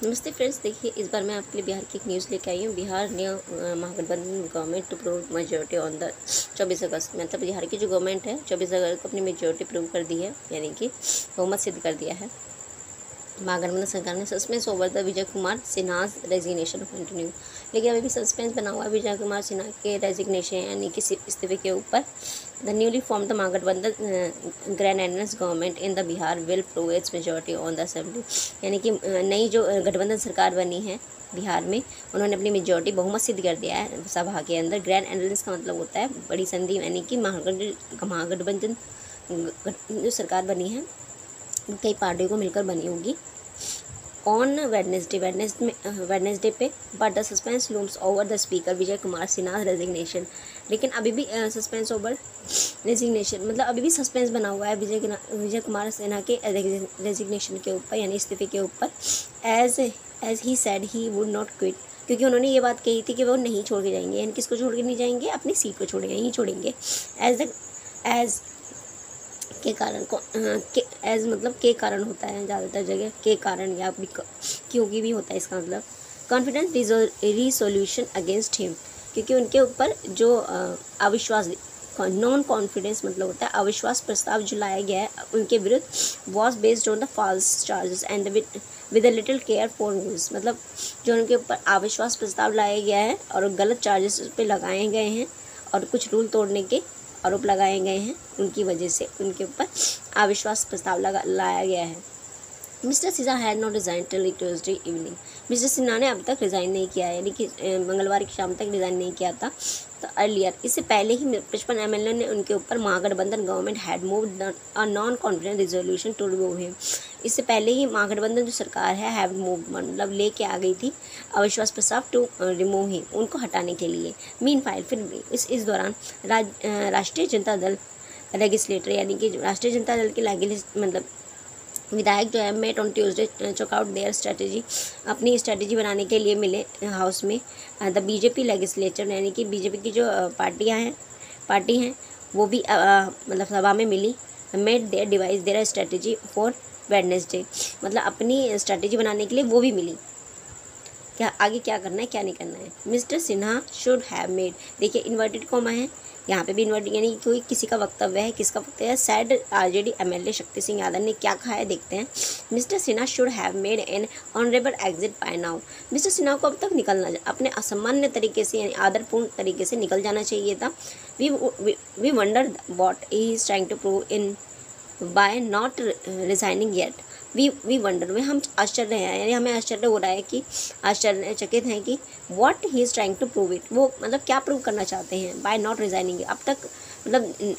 नमस्ते फ्रेंड्स, देखिए इस बार मैं आपके लिए बिहार की एक न्यूज़ लेके आई हूँ। बिहार ने Mahagathbandhan government to prove majority on the 24 August. मतलब बिहार की जो गवर्नमेंट है 24 अगस्त को अपनी मेजोरिटी प्रूव कर दी है, यानी कि बहुमत सिद्ध कर दिया है। महागठबंधन सरकार ने suspense over the Vijay Kumar Sinha's resignation continue. लेकिन अभी भी सस्पेंस बना हुआ है विजय कुमार सिन्हा के रेजिग्नेशन यानी कि इस्तीफे के ऊपर। The newly form the Mahagathbandhan grand alliance government in the Bihar will prove its majority on the assembly. यानी कि नई जो गठबंधन सरकार बनी है बिहार में, उन्होंने अपनी मेजोरिटी बहुमत सिद्ध कर दिया है सभा के अंदर। ग्रैंड एलायंस का मतलब होता है बड़ी संधि, यानी कि महागठबंधन जो सरकार बनी है कई पार्टियों को मिलकर बनी होगी। ऑन वेडनेसडे पे but the suspense looms over the speaker Vijay Kumar Sinha resignation. लेकिन अभी भी सस्पेंस ओवर रेजिग्नेशन, मतलब अभी भी सस्पेंस बना हुआ है विजय कुमार सिन्हा के रेजिग्नेशन के ऊपर, यानी इस्तीफे के ऊपर। As he said he would not quit, क्योंकि उन्होंने ये बात कही थी कि वो नहीं छोड़ के जाएंगे। यानी किसको छोड़ के नहीं जाएंगे? अपनी सीट को छोड़ेंगे, यहीं छोड़ेंगे। एज के कारण को एज मतलब के कारण होता है ज़्यादातर जगह, के कारण या क्योंकि भी होता है इसका मतलब। कॉन्फिडेंस रिसोल्यूशन अगेंस्ट हिम, क्योंकि उनके ऊपर जो अविश्वास, नॉन कॉन्फिडेंस मतलब होता है अविश्वास प्रस्ताव जो लाया गया है उनके विरुद्ध, was based on the false charges and with a little care for rules. मतलब जो उनके ऊपर अविश्वास प्रस्ताव लाया गया है और गलत चार्जेस पे लगाए गए हैं और कुछ रूल तोड़ने के आरोप लगाए गए हैं, उनकी वजह से उनके ऊपर अविश्वास प्रस्ताव लाया गया है। Mister Sinha had not resign till Tuesday evening. Mister Sinha ने अब तक रिज़ाइन नहीं किया है, यानी कि मंगलवार की शाम तक रिज़ाइन नहीं किया था। तो अर्लियर, इससे पहले ही 55 MLA ने उनके ऊपर Mahagathbandhan government had moved a non confidence resolution to remove him. इससे पहले ही महागठबंधन जो सरकार है हैव मूव, मतलब लेके आ गई थी अविश्वास प्रस्ताव टू रिमूव हिम, उनको हटाने के लिए। मीन फाइल फिर भी इस दौरान राष्ट्रीय जनता दल लेगिस्लेटर, यानी कि राष्ट्रीय जनता दल के मतलब विधायक जो है met on Tuesday check out their strategy, अपनी स्ट्रेटेजी बनाने के लिए मिले हाउस में। द बीजेपी लेगिस्लेचर, यानी कि बीजेपी की जो पार्टी हैं वो भी मतलब सभा में मिली। Met there devise their strategy for Wednesday, मतलब अपनी स्ट्रेटेजी बनाने के लिए वो भी मिली, क्या आगे क्या करना है क्या नहीं करना है। Mister Sinha should have made, देखिए इन्वर्टेड कॉमा है यहाँ पे भी इन्वर्टेड, यानी कोई किसी का वक्तव्य है, किसका वक्तव्य है? Sad RJD MLA Shakti Singh Yadav ने क्या कहा है, देखते हैं। Mister Sinha should have made an honourable exit by now. Mister Sinha को अब तक निकलना, अपने असामान्य तरीके से यानी आदरपूर्ण तरीके से निकल जाना चाहिए था। We wonder what he is trying to prove in by not resigning yet. We wonder में हम आश्चर्य हैं, यानी हमें आश्चर्य हो रहा है कि आश्चर्यचकित हैं कि what he is trying to prove it, वो मतलब क्या प्रूव करना चाहते हैं बाय नॉट रिजाइनिंग। अब तक मतलब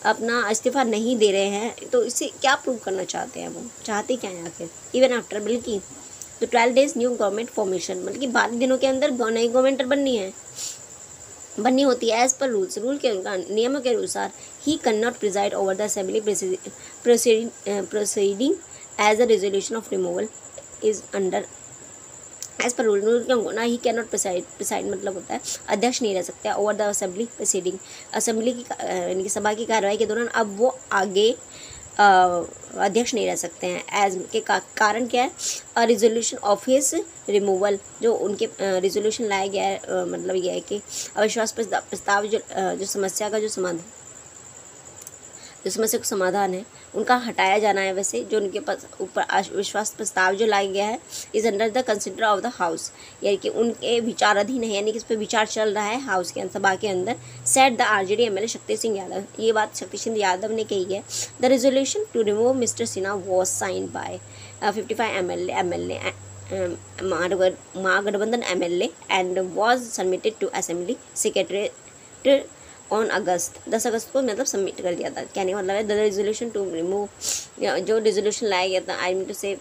अपना इस्तीफा नहीं दे रहे हैं, तो इससे क्या प्रूव करना चाहते हैं? वो चाहते क्या हैं आखिर? इवन आफ्टर, बल्कि तो 12 days न्यू गवर्नमेंट फॉर्मेशन, मतलब कि 12 दिनों के अंदर नई गवर्नमेंट बननी होती है। एज पर रूल के नियमों के अनुसार he can not preside over the assembly proceeding as a resolution of removal is under. As per rule के ना ही कैन नॉट प्रिसाइड मतलब होता है अध्यक्ष नहीं रह सकते over the assembly proceeding, assembly की यानी कि सभा की कार्रवाई के दौरान अब वो आगे अध्यक्ष नहीं रह सकते हैं। एज के कारण क्या है? अ रिजोल्यूशन ऑफ हिज रिमूवल, जो उनके रिजोल्यूशन लाया गया है, मतलब यह है कि अविश्वास प्रस्ताव जो समस्या का जो समस्या का समाधान है उनका हटाया जाना है। वैसे जो उनके ऊपर अविश्वास प्रस्ताव जो लाया गया है is under the consider of the house, यानी कि उनके विचाराधीन है, यानी कि इस पर विचार चल रहा है हाउस के सभा के अंदर। Set the RJD MLA Shakti Singh Yadav, ये बात शक्ति सिंह यादव ने कही है। The resolution to remove mister Sinha was signed by 55 MLA Mahagathbandhan MLA and was submitted to assembly secretary on 10 अगस्त को, मतलब सबमिट कर दिया था। कहने का मतलब है द रेजोल्यूशन टू रिमूव, जो रेजोल्यूशन लाया गया था, आई मीन टू से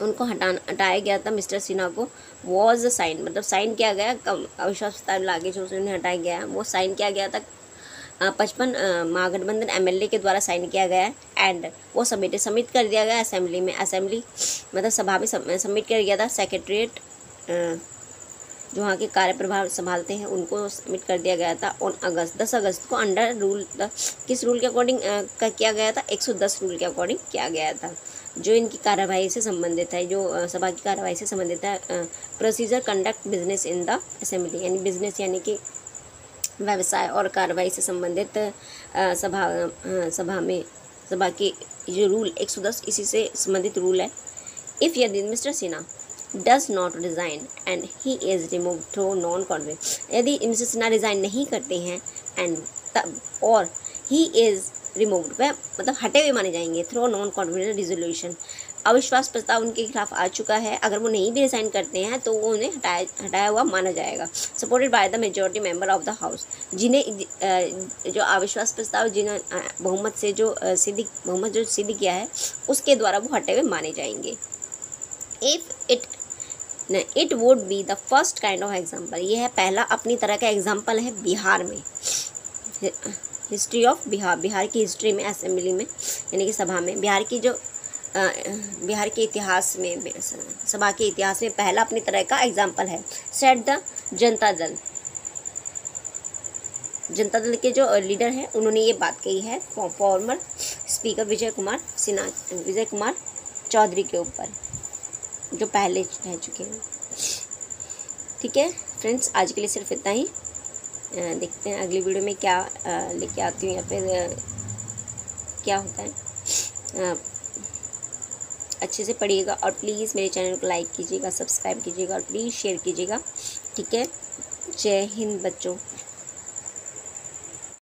उनको हटाया गया था मिस्टर सिन्हा को, वॉज साइन, मतलब साइन किया गया, अविश्वास प्रस्ताव लागे जो उन्हें हटाया गया है वो साइन किया गया था 55 महागठबंधन MLA के द्वारा साइन किया गया है। एंड वो सबमिट कर दिया गया असेंबली मतलब सभा में सबमिट कर दिया था जो वहाँ के कार्यप्रभार संभालते हैं उनको सबमिट कर दिया गया था ऑन अगस्त 10 अगस्त को अंडर रूल किस रूल के अकॉर्डिंग का किया गया था, 110 रूल के अकॉर्डिंग किया गया था, जो इनकी कार्यवाही से संबंधित है, जो सभा की कार्यवाही से संबंधित है। Procedure conduct business in the assembly, यानी बिजनेस यानी कि व्यवसाय और कार्रवाई से संबंधित सभा की जो रूल 110 इसी से संबंधित रूल है। इफ़ यदि mister Sinha does not resign and he is remove through non confidence, यदि मिस्टर सिन्हा रिज़ाइन नहीं करते हैं एंड तब और ही इज़ रिमूव्ड, वह मतलब हटे हुए माने जाएंगे थ्रू नॉन कॉन्फिडेंस रिजोल्यूशन, अविश्वास प्रस्ताव उनके खिलाफ आ चुका है, अगर वो नहीं भी रिसाइन करते हैं तो वो उन्हें हटाया हुआ माना जाएगा। Supported by the majority member of the house, जिन्हें जो अविश्वास प्रस्ताव जिन्हें बहुमत जो सिद्ध किया है उसके द्वारा वो हटे हुए माने जाएंगे। It would be the first kind of example, ये है पहला अपनी तरह का एग्जाम्पल है बिहार में, हिस्ट्री ऑफ बिहार की हिस्ट्री में, असेंबली में यानी कि सभा में, बिहार के इतिहास में, सभा के इतिहास में पहला अपनी तरह का एग्जाम्पल है। सेट द जनता दल के जो लीडर हैं उन्होंने ये बात कही है फॉर्मर स्पीकर विजय कुमार चौधरी के ऊपर, जो पहले रह चुके हैं। ठीक है फ्रेंड्स, आज के लिए सिर्फ इतना ही। देखते हैं अगली वीडियो में क्या लेके आती हूँ या फिर क्या होता है। अच्छे से पढ़िएगा और प्लीज़ मेरे चैनल को लाइक कीजिएगा, सब्सक्राइब कीजिएगा और प्लीज़ शेयर कीजिएगा। ठीक है, जय हिंद बच्चों।